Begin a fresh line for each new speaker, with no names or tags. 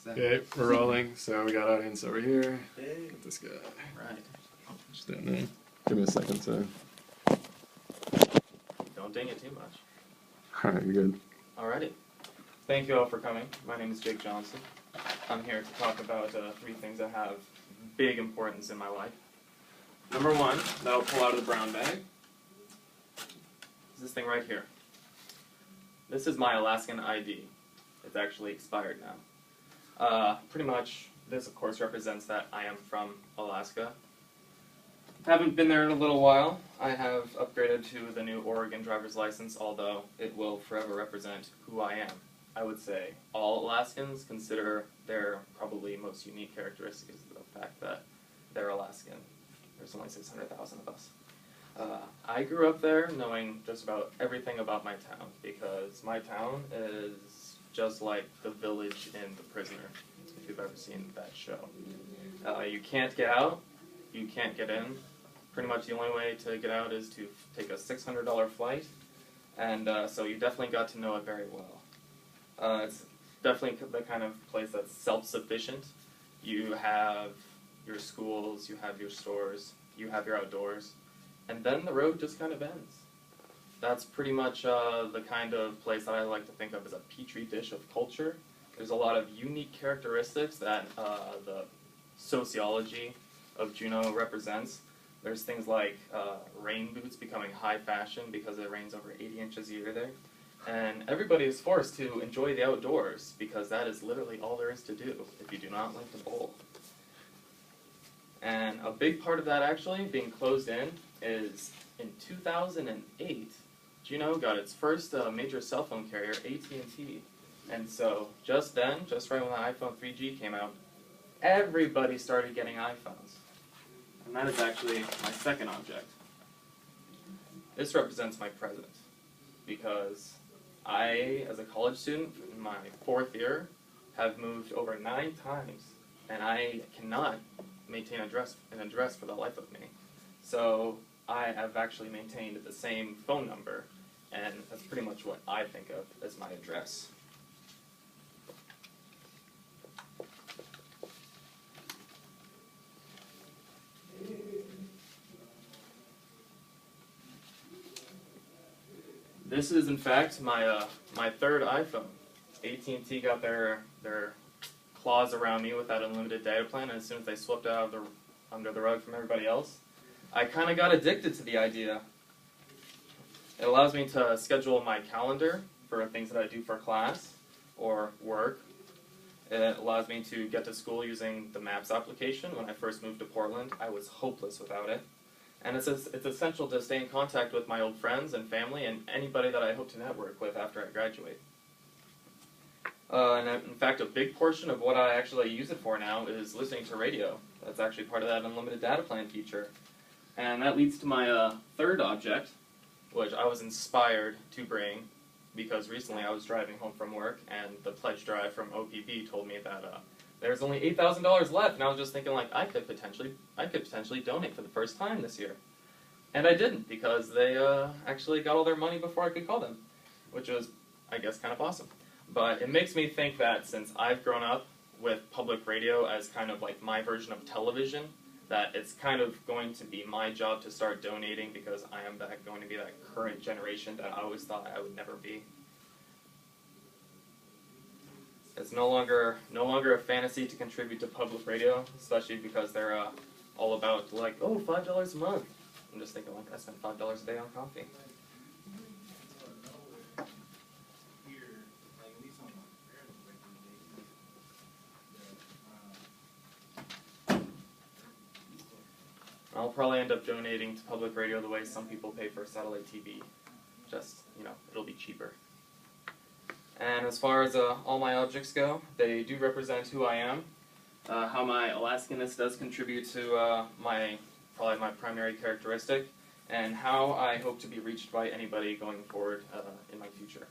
Okay, we're rolling. So we got audience over here.
Hey.
Got this guy.
Right.
Just down there. Give me a second to.
Don't ding it too much.
Alright, you're good.
Alrighty. Thank you all for coming. My name is Jake Johnson. I'm here to talk about 3 things that have big importance in my life. Number 1, that I'll pull out of the brown bag, is this thing right here. This is my Alaskan ID. It's actually expired now. Pretty much, this of course represents that I am from Alaska. Haven't been there in a little while. I have upgraded to the new Oregon driver's license, although it will forever represent who I am. I would say all Alaskans consider their probably most unique characteristic is the fact that they're Alaskan. There's only 600,000 of us. I grew up there knowing just about everything about my town, because my town is just like the village in The Prisoner, if you've ever seen that show. You can't get out, you can't get in. Pretty much the only way to get out is to take a $600 flight, and so you definitely got to know it very well. It's definitely the kind of place that's self-sufficient. You have your schools, you have your stores, you have your outdoors, and then the road just kind of ends. That's pretty much the kind of place that I like to think of as a petri dish of culture. There's a lot of unique characteristics that the sociology of Juneau represents. There's things like rain boots becoming high fashion because it rains over 80 inches a year there. And everybody is forced to enjoy the outdoors because that is literally all there is to do if you do not like to bowl. And a big part of that actually being closed in is in 2008, Juneau got its first major cell phone carrier, AT&T. And so just then, just right when the iPhone 3G came out, everybody started getting iPhones. And that is actually my second object. This represents my present, because I, as a college student in my 4th year, have moved over 9 times, and I cannot maintain an address for the life of me. So I have actually maintained the same phone number, and that's pretty much what I think of as my address. This is, in fact, my my 3rd iPhone. AT&T got their claws around me with that unlimited data plan, and as soon as they swept it out of under the rug from everybody else, I kind of got addicted to the idea. It allows me to schedule my calendar for things that I do for class or work. It allows me to get to school using the Maps application. When I first moved to Portland, I was hopeless without it. And it's essential to stay in contact with my old friends and family and anybody that I hope to network with after I graduate. And in fact, a big portion of what I actually use it for now is listening to radio. That's actually part of that unlimited data plan feature. And that leads to my 3rd object, which I was inspired to bring because recently I was driving home from work and the pledge drive from OPB told me that there's only $8,000 left, and I was just thinking, like, I could potentially donate for the first time this year. And I didn't, because they actually got all their money before I could call them, which was, I guess, kind of awesome. But it makes me think that since I've grown up with public radio as kind of like my version of television, that it's kind of going to be my job to start donating, because I am going to be that current generation that I always thought I would never be. It's no longer a fantasy to contribute to public radio, especially because they're all about, like, oh, $5 a month. I'm just thinking, like, I spend $5 a day on coffee. I'll probably end up donating to public radio the way some people pay for satellite TV. Just, it'll be cheaper. And as far as all my objects go, they do represent who I am. How my Alaskanness does contribute to probably my primary characteristic, and how I hope to be reached by anybody going forward in my future.